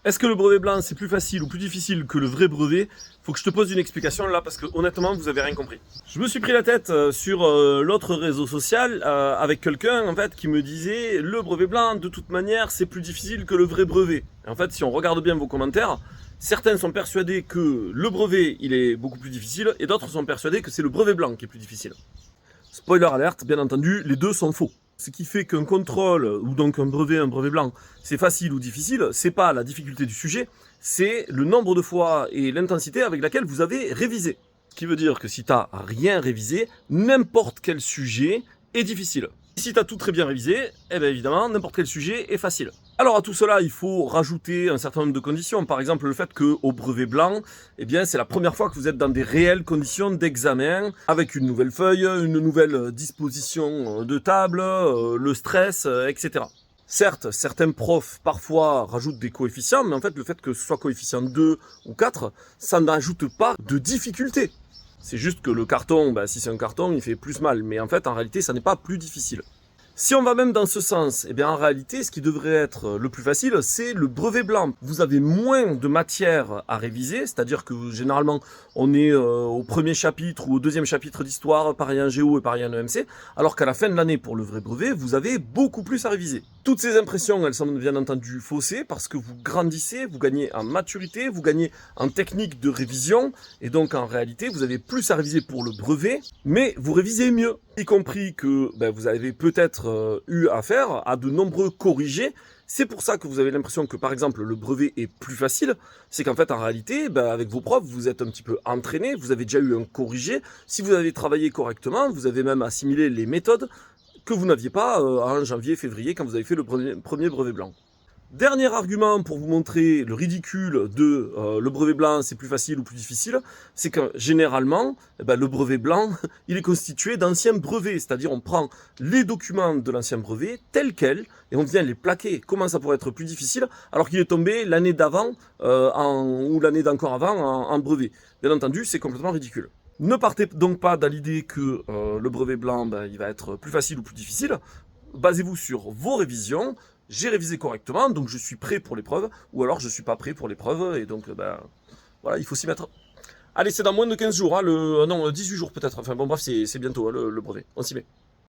Est-ce que le brevet blanc c'est plus facile ou plus difficile que le vrai brevet? Faut que je te pose une explication là parce que honnêtement vous avez rien compris. Je me suis pris la tête sur l'autre réseau social avec quelqu'un en fait qui me disait le brevet blanc de toute manière c'est plus difficile que le vrai brevet. Et en fait si on regarde bien vos commentaires, certains sont persuadés que le brevet il est beaucoup plus difficile et d'autres sont persuadés que c'est le brevet blanc qui est plus difficile. Spoiler alerte, bien entendu, les deux sont faux. Ce qui fait qu'un contrôle, ou donc un brevet blanc, c'est facile ou difficile, c'est pas la difficulté du sujet, c'est le nombre de fois et l'intensité avec laquelle vous avez révisé. Ce qui veut dire que si t'as rien révisé, n'importe quel sujet est difficile. Si t'as tout très bien révisé, eh bien évidemment, n'importe quel sujet est facile. Alors à tout cela, il faut rajouter un certain nombre de conditions. Par exemple, le fait qu'au brevet blanc, eh bien, c'est la première fois que vous êtes dans des réelles conditions d'examen, avec une nouvelle feuille, une nouvelle disposition de table, le stress, etc. Certes, certains profs parfois rajoutent des coefficients, mais en fait, le fait que ce soit coefficient 2 ou 4, ça n'ajoute pas de difficulté. C'est juste que le carton, si c'est un carton, il fait plus mal. Mais en fait, en réalité, ça n'est pas plus difficile. Si on va même dans ce sens, eh bien en réalité, ce qui devrait être le plus facile, c'est le brevet blanc. Vous avez moins de matière à réviser, c'est-à-dire que généralement, on est au premier chapitre ou au deuxième chapitre d'histoire, pareil en géo et pareil en EMC, alors qu'à la fin de l'année, pour le vrai brevet, vous avez beaucoup plus à réviser. Toutes ces impressions, elles sont bien entendu faussées parce que vous grandissez, vous gagnez en maturité, vous gagnez en technique de révision, et donc en réalité, vous avez plus à réviser pour le brevet, mais vous révisez mieux. Y compris que vous avez peut-être eu affaire à de nombreux corrigés. C'est pour ça que vous avez l'impression que par exemple le brevet est plus facile. C'est qu'en fait en réalité, avec vos profs, vous êtes un petit peu entraîné, vous avez déjà eu un corrigé. Si vous avez travaillé correctement, vous avez même assimilé les méthodes que vous n'aviez pas en janvier, février quand vous avez fait le premier brevet blanc. Dernier argument pour vous montrer le ridicule de le brevet blanc c'est plus facile ou plus difficile, c'est que généralement, le brevet blanc, il est constitué d'anciens brevets, c'est-à-dire on prend les documents de l'ancien brevet tels quels et on vient les plaquer. Comment ça pourrait être plus difficile alors qu'il est tombé l'année d'avant ou l'année d'encore avant en brevet? Bien entendu, c'est complètement ridicule. Ne partez donc pas dans l'idée que le brevet blanc il va être plus facile ou plus difficile. Basez-vous sur vos révisions. J'ai révisé correctement, donc je suis prêt pour l'épreuve, ou alors je suis pas prêt pour l'épreuve, et donc voilà, il faut s'y mettre. Allez, c'est dans moins de 15 jours, non, 18 jours peut-être, enfin bon bref, c'est bientôt le brevet, on s'y met.